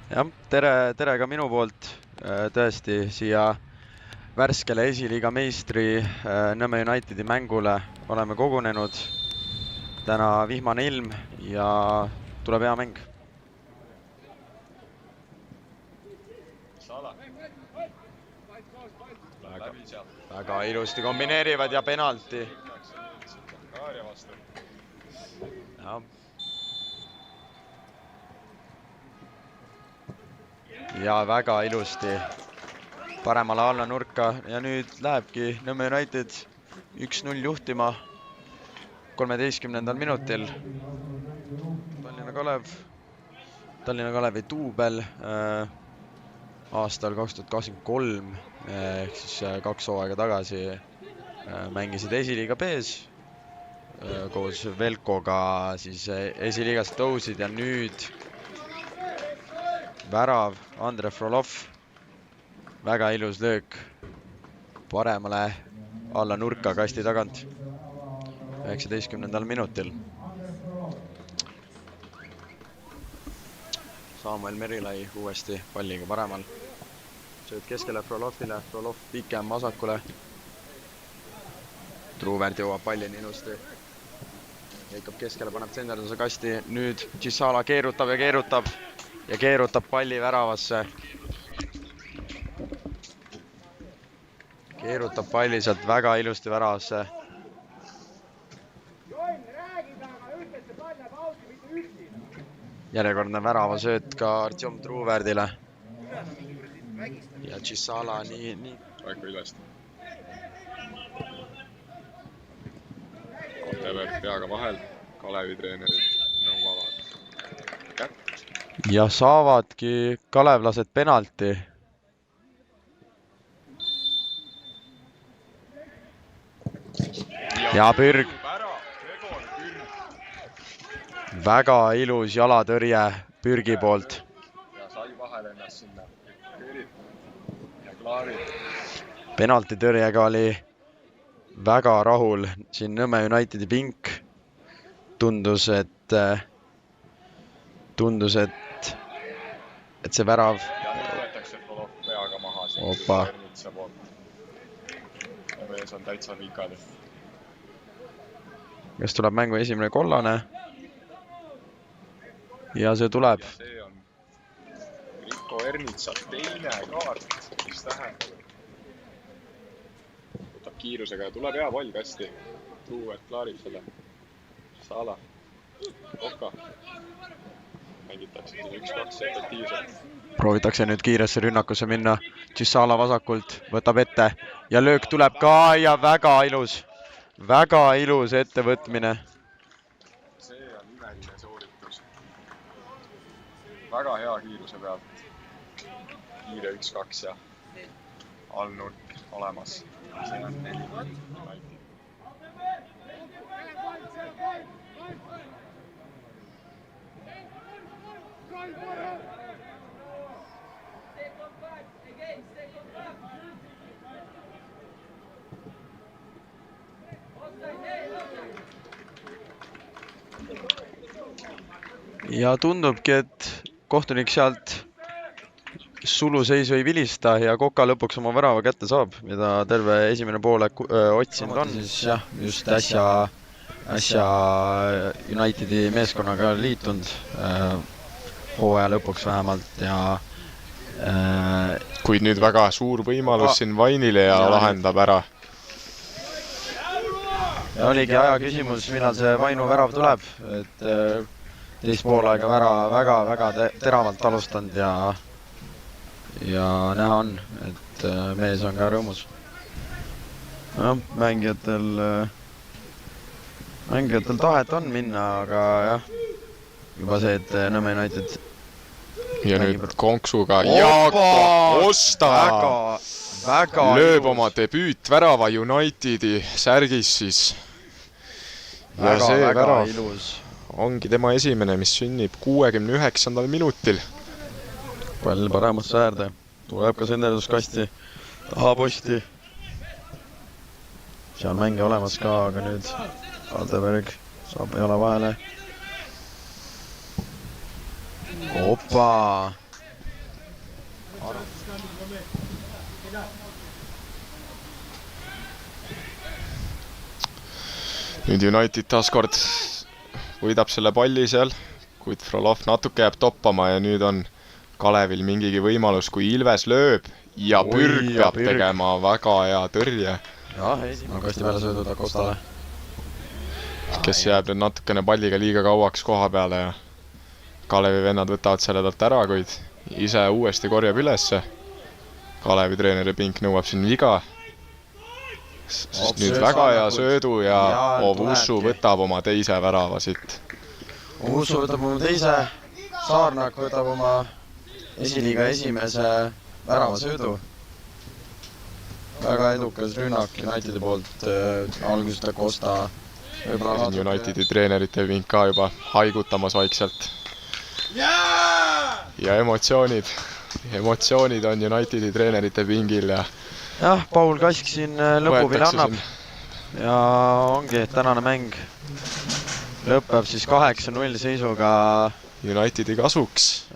Jah, tere ka minu poolt. Tõesti siia värskele esiliiga meistri Nõmme Unitedi mängule oleme kogunenud. Täna vihmane ilm ja tuleb hea mäng. Väga ilusti kombineerivad ja penalti. Ja väga ilusti paremale alla nurka ja nüüd lähebki Nõmme United 1-0 juhtima 13. minutil. Tallinna Kalevi duubel aastal 2023 ehk siis 2 hooaega tagasi mängisid esiliiga B-s koos Velkoga, siis esiliigast tõusid ja nüüd värav Andre Frolov. Väga ilus löök paremale alla nurka kasti tagant 19. minutil. Samuel Merilai uuesti palliga paremal. Sööd keskele Frolovile, Frolov pikem vasakule. Truuväärt jõuab pallini ilusti. Lõikab keskele, paneb tsenderduse kasti. Nüüd Gisala keerutab ja keerutab palli väravasse. Keerutab palli sealt väga ilusti väravasse. Järjekordne värava sööt ka Artjom Truuvärdile. Ja Gisala nii. Väga ülesti. Teevad peaga vahel, Kalevi treenerid nõuavad. Ja saavadki kalevlased penalti. Ja pürg. Väga ilus jalatõrje pürgi poolt. Ja sai vahel ennast sinna. Ja klaarid. Penaltitõrjega oli väga rahul siin Nõmme Unitedi pink. Tundus, et see värav. Ja nüüd võetakse Frolov peaga maha. Opa. Ja mees on täitsa pikali. Kas tuleb mängu esimene kollane? Ja see tuleb. Ja see on Riko Ernitsa teine kaart, mis tähendab. Võtab kiirusega ja tuleb hea pall kasti. Truuväärt klaarib selle. Sala. Kokka. Mängitakse siin 1-2 efektiivselt. Proovitakse nüüd kiiresse rünnakusse minna. Gisala vasakult võtab ette ja löök tuleb ka ja väga ilus ettevõtmine. See on imeline sooritus. Väga hea kiiruse pealt. Kiire 1-2 ja allnurk olemas. See on 4. Ja tundubki, et kohtunik sealt suluseisu ei vilista ja Koka lõpuks oma värava kätte saab, mida terve esimene poole otsinud on. Siis jah, just äsja Unitedi meeskonnaga liitunud hooaja lõpuks vähemalt ja kuid nüüd väga suur võimalus siin Vainile ja lahendab ära. Ja oligi aja küsimus, millal see Vainu värav tuleb, et teist poolaega väga teravalt alustanud ja näha on, et mees on ka rõõmus. No, mängijatel tahet on minna, aga jah, juba see, et Nõmme United ja nüüd konksuga Jaako Osta lööb oma debüüt värava Unitedi särgis siis. Ja see värav ongi tema esimene, mis sünnib 69. minutil. Pall paremasse äärde. Tuleb ka senderduskasti. Taha posti. Seal mänge olemas ka, aga nüüd Aldeberg saab jala vahele. Opa! nüüd United taaskord võidab selle palli seal, kuid Frolov natuke jääb toppama ja nüüd on Kalevil mingigi võimalus, kui Ilves lööb ja Pürg peab tegema väga hea tõrje. jah, esimene kasti peale söödud Akostale. Kes jääb nüüd natukene palliga liiga kauaks koha peale ja Kalevi vennad võtavad selle talt ära, kuid ise uuesti korjab ülesse. Kalevi treeneri pink nõuab siin viga. Sest nüüd väga hea söödu ja Ovusu võtab oma teise värava siit. Ovusu võtab oma teise, Saarnak võtab oma esiliiga esimese värava söödu. Väga edukas rünnak Unitedi poolt, algusest Acosta. Unitedi treenerite pink ka juba haigutamas vaikselt. Ja emotsioonid on Unitedi treenerite pingil ja jah, Paul Kask siin lõpuvile annab. Ja ongi, tänane mäng lõpeb siis 8-0 seisuga Unitedi kasuks.